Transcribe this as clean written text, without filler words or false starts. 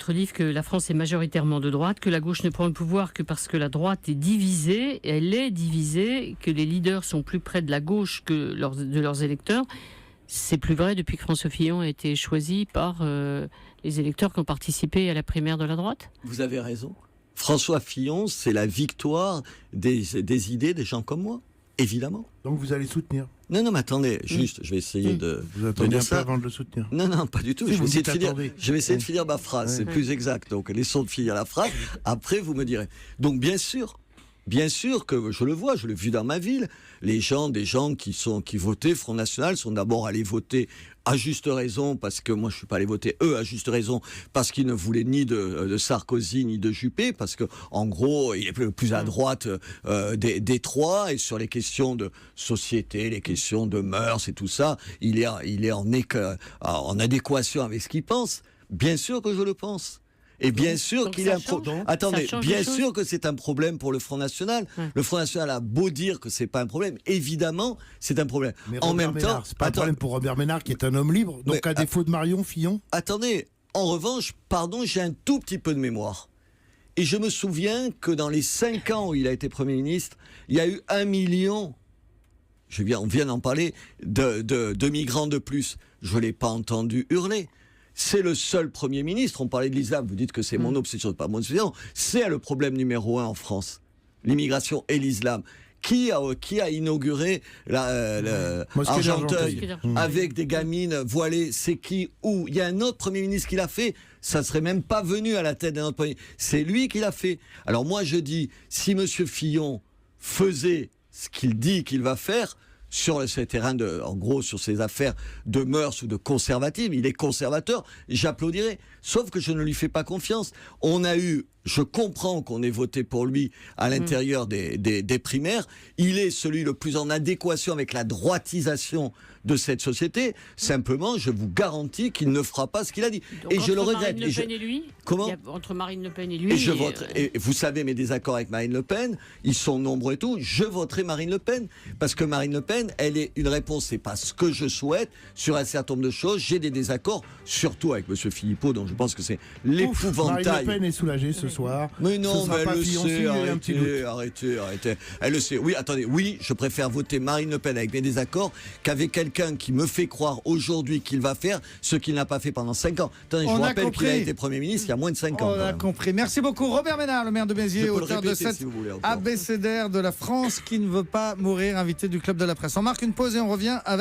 votre livre que la France est majoritairement de droite, que la gauche ne prend le pouvoir que parce que la droite est divisée, elle est divisée, que les leaders sont plus près de la gauche que de leurs électeurs. C'est plus vrai depuis que François Fillon a été choisi par les électeurs qui ont participé à la primaire de la droite ? Vous avez raison. François Fillon, c'est la victoire des idées des gens comme moi, évidemment. Donc vous allez soutenir? Non, mais attendez, juste, je vais essayer de... Vous attendez un peu ça avant de le soutenir? Non, pas du tout. Si, Je vais essayer de finir ma phrase, c'est Oui. plus exact. Donc, laissons de finir la phrase. Après, vous me direz. Donc, bien sûr que je le vois, je l'ai vu dans ma ville. Des gens qui votaient Front National sont d'abord allés voter à juste raison, parce que moi je suis pas allé voter, eux à juste raison, parce qu'ils ne voulaient ni de Sarkozy ni de Juppé, parce que en gros il est le plus à droite des trois, et sur les questions de société, les questions de mœurs et tout ça, il est en adéquation avec ce qu'il pense. Bien sûr que je le pense. Et bien sûr qu'il y a un problème. Attendez, bien sûr que c'est un problème pour le Front National. Le Front National a beau dire que c'est pas un problème, évidemment, c'est un problème. Mais en Robert même Ménard, temps, c'est pas un problème pour Robert Ménard qui est un homme libre. Donc à défaut de Marion, Fillon. Attendez, en revanche, pardon, j'ai un tout petit peu de mémoire. Et je me souviens que dans les 5 ans où il a été Premier ministre, il y a eu 1 million, on vient d'en parler, de migrants de plus. Je l'ai pas entendu hurler. C'est le seul Premier ministre, on parlait de l'islam, vous dites que c'est mon obsession, pas mon obsession, c'est le problème numéro 1 en France, l'immigration et l'islam. Qui a inauguré Argenteuil avec des gamines voilées? C'est qui? Où? Il y a un autre Premier ministre qui l'a fait, ça serait même pas venu à la tête d'un autre Premier ministre. C'est lui qui l'a fait. Alors moi je dis, si Monsieur Fillon faisait ce qu'il dit qu'il va faire, sur ces terrains en gros, sur ces affaires de mœurs ou de conservatisme, il est conservateur, j'applaudirais. Sauf que je ne lui fais pas confiance. Je comprends qu'on ait voté pour lui à l'intérieur des primaires. Il est celui le plus en adéquation avec la droitisation de cette société. Simplement, je vous garantis qu'il ne fera pas ce qu'il a dit. Donc, et je le regrette. Marine Le Pen et lui, Comment? Entre Marine Le Pen et lui... Et vous savez mes désaccords avec Marine Le Pen, ils sont nombreux et tout. Je voterai Marine Le Pen. Parce que Marine Le Pen, elle est une réponse, c'est pas ce que je souhaite sur un certain nombre de choses. J'ai des désaccords, surtout avec M. Philippot, dont je pense que c'est l'épouvantail. Marine Le Pen est soulagée ce soir. Mais non, mais elle le sait, arrêtez. Elle le sait. Oui, attendez, je préfère voter Marine Le Pen avec mes désaccords qu'avec quelqu'un qui me fait croire aujourd'hui qu'il va faire ce qu'il n'a pas fait pendant 5 ans. Attendez, je vous rappelle qu'il a été Premier ministre il y a moins de 5 ans. On a compris. Merci beaucoup. Robert Ménard, le maire de Béziers, auteur de cette si abécédaire de la France qui ne veut pas mourir, invité du Club de la Presse. On marque une pause et on revient avec